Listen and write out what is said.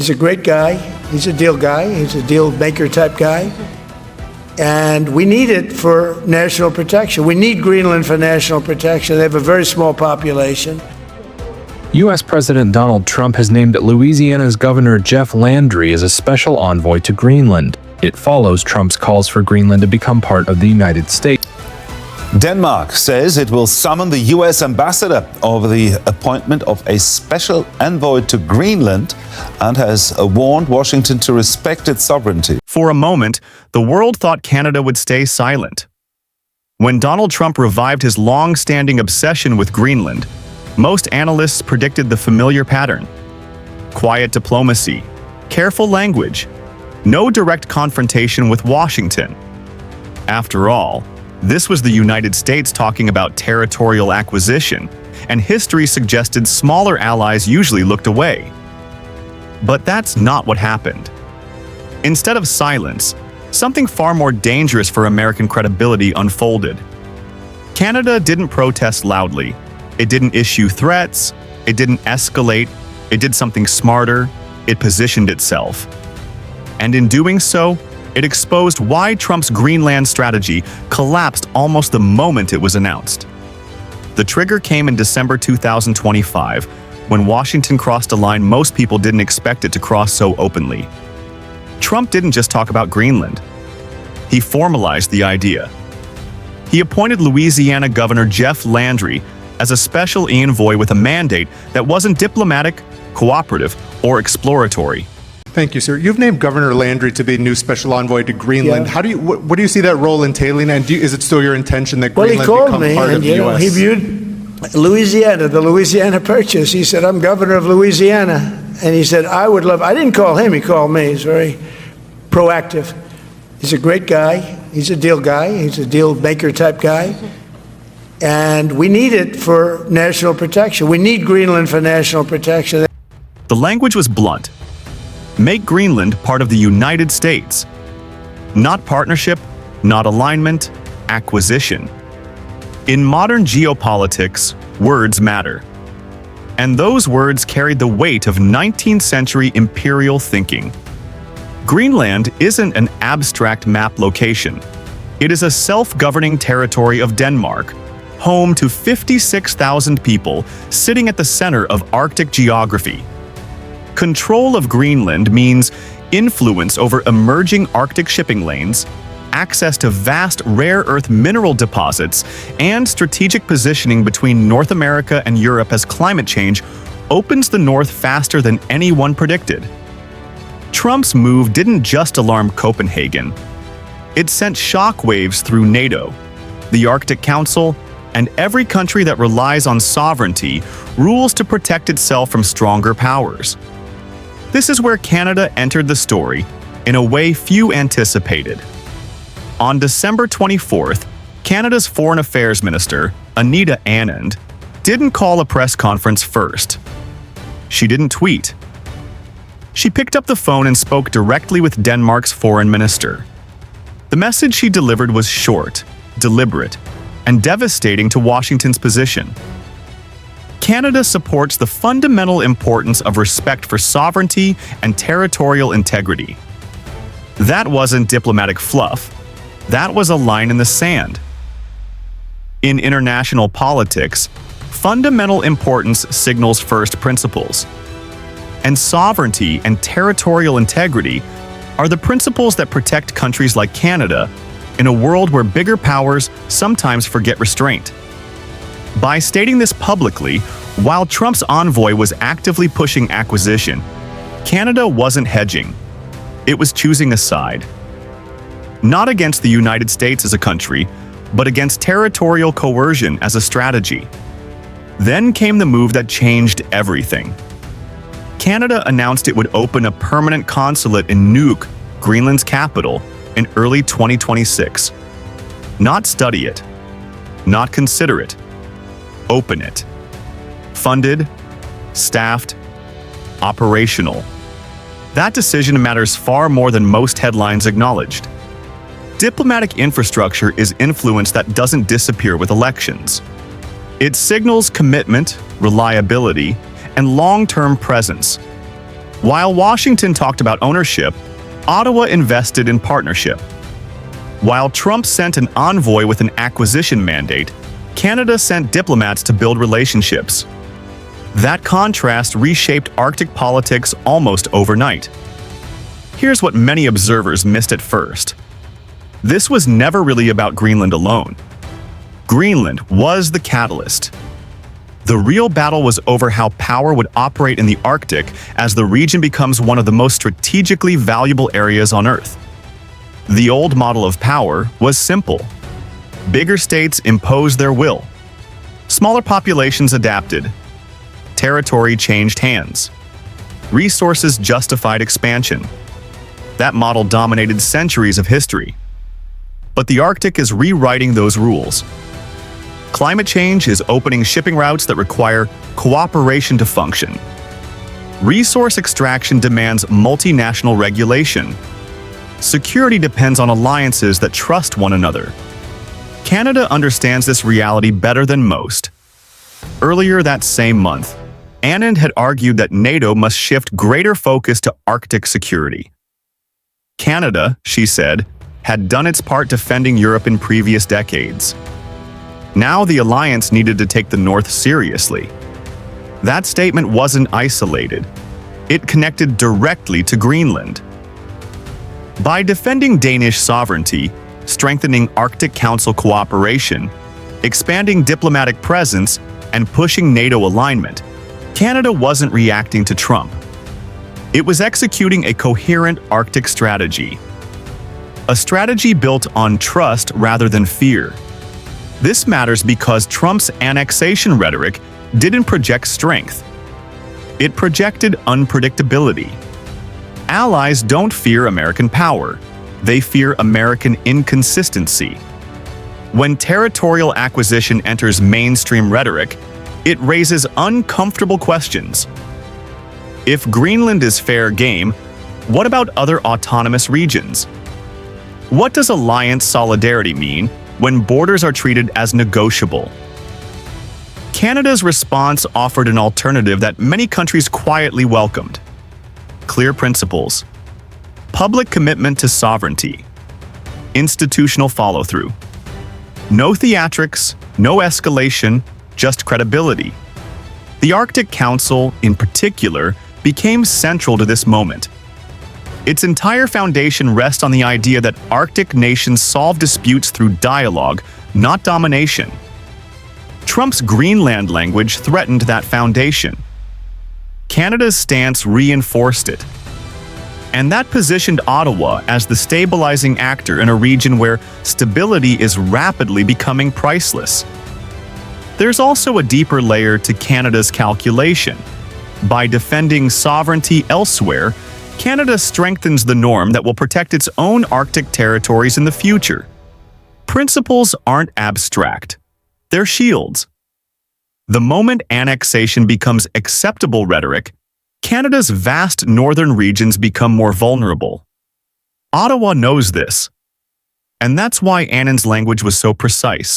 He's a great guy. He's a deal guy. He's a deal maker type guy. And we need it for national protection. We need Greenland for national protection. They have a very small population. U.S. President Donald Trump has named Louisiana's Governor Jeff Landry as a special envoy to Greenland. It follows Trump's calls for Greenland to become part of the United States. Denmark says it will summon the U.S. ambassador over the appointment of a special envoy to Greenland and has warned Washington to respect its sovereignty. For a moment, the world thought Canada would stay silent. When Donald Trump revived his long-standing obsession with Greenland, most analysts predicted the familiar pattern. Quiet diplomacy, careful language, no direct confrontation with Washington. After all, this was the United States talking about territorial acquisition, and history suggested smaller allies usually looked away. But that's not what happened. Instead of silence, something far more dangerous for American credibility unfolded. Canada didn't protest loudly. It didn't issue threats. It didn't escalate. It did something smarter. It positioned itself. And in doing so, it exposed why Trump's Greenland strategy collapsed almost the moment it was announced. The trigger came in December 2025, when Washington crossed a line most people didn't expect it to cross so openly. Trump didn't just talk about Greenland. He formalized the idea. He appointed Louisiana Governor Jeff Landry as a special envoy with a mandate that wasn't diplomatic, cooperative, or exploratory. Thank you, sir. You've named Governor Landry to be new special envoy to Greenland. Yeah. How do you? What do you see that role entailing? And is it still your intention that Well, Greenland he called become me, part of and the U.S.? he viewed Louisiana, the Louisiana Purchase. He said, "I'm governor of Louisiana," and he said, "I would love." I didn't call him; he called me. He's very proactive. He's a great guy. He's a deal guy. He's a deal maker type guy. And we need it for national protection. We need Greenland for national protection. The language was blunt. Make Greenland part of the United States. Not partnership, not alignment, acquisition. In modern geopolitics, words matter. And those words carried the weight of 19th century imperial thinking. Greenland isn't an abstract map location. It is a self-governing territory of Denmark, home to 56,000 people sitting at the center of Arctic geography. Control of Greenland means influence over emerging Arctic shipping lanes, access to vast rare earth mineral deposits, and strategic positioning between North America and Europe as climate change opens the North faster than anyone predicted. Trump's move didn't just alarm Copenhagen. It sent shockwaves through NATO, the Arctic Council, and every country that relies on sovereignty rules to protect itself from stronger powers. This is where Canada entered the story in a way few anticipated. On December 24th, Canada's Foreign Affairs Minister, Anita, didn't call a press conference first. She didn't tweet. She picked up the phone and spoke directly with Denmark's foreign minister. The message she delivered was short, deliberate, and devastating to Washington's position. Canada supports the fundamental importance of respect for sovereignty and territorial integrity. That wasn't diplomatic fluff. That was a line in the sand. In international politics, fundamental importance signals first principles. And sovereignty and territorial integrity are the principles that protect countries like Canada in a world where bigger powers sometimes forget restraint. By stating this publicly, while Trump's envoy was actively pushing acquisition, Canada wasn't hedging. It was choosing a side. Not against the United States as a country, but against territorial coercion as a strategy. Then came the move that changed everything. Canada announced it would open a permanent consulate in Nuuk, Greenland's capital, in early 2026. Not study it. Not consider it. Open it. Funded, staffed, operational. That decision matters far more than most headlines acknowledged. Diplomatic infrastructure is influence that doesn't disappear with elections. It signals commitment, reliability, and long-term presence. While Washington talked about ownership, Ottawa invested in partnership. While Trump sent an envoy with an acquisition mandate, Canada sent diplomats to build relationships. That contrast reshaped Arctic politics almost overnight. Here's what many observers missed at first. This was never really about Greenland alone. Greenland was the catalyst. The real battle was over how power would operate in the Arctic as the region becomes one of the most strategically valuable areas on Earth. The old model of power was simple. Bigger states imposed their will. Smaller populations adapted. Territory changed hands. Resources justified expansion. That model dominated centuries of history. But the Arctic is rewriting those rules. Climate change is opening shipping routes that require cooperation to function. Resource extraction demands multinational regulation. Security depends on alliances that trust one another. Canada understands this reality better than most. Earlier that same month, Anand had argued that NATO must shift greater focus to Arctic security. Canada, she said, had done its part defending Europe in previous decades. Now the alliance needed to take the North seriously. That statement wasn't isolated. It connected directly to Greenland. By defending Danish sovereignty, strengthening Arctic Council cooperation, expanding diplomatic presence, and pushing NATO alignment, Canada wasn't reacting to Trump. It was executing a coherent Arctic strategy. A strategy built on trust rather than fear. This matters because Trump's annexation rhetoric didn't project strength. It projected unpredictability. Allies don't fear American power. They fear American inconsistency. When territorial acquisition enters mainstream rhetoric, it raises uncomfortable questions. If Greenland is fair game, what about other autonomous regions? What does alliance solidarity mean when borders are treated as negotiable? Canada's response offered an alternative that many countries quietly welcomed. Clear principles. Public commitment to sovereignty. Institutional follow-through. No theatrics, no escalation, just credibility. The Arctic Council, in particular, became central to this moment. Its entire foundation rests on the idea that Arctic nations solve disputes through dialogue, not domination. Trump's Greenland language threatened that foundation. Canada's stance reinforced it. And that positioned Ottawa as the stabilizing actor in a region where stability is rapidly becoming priceless. There's also a deeper layer to Canada's calculation. By defending sovereignty elsewhere, Canada strengthens the norm that will protect its own Arctic territories in the future. Principles aren't abstract. They're shields. The moment annexation becomes acceptable rhetoric, Canada's vast northern regions become more vulnerable. Ottawa knows this. And that's why Anand's language was so precise.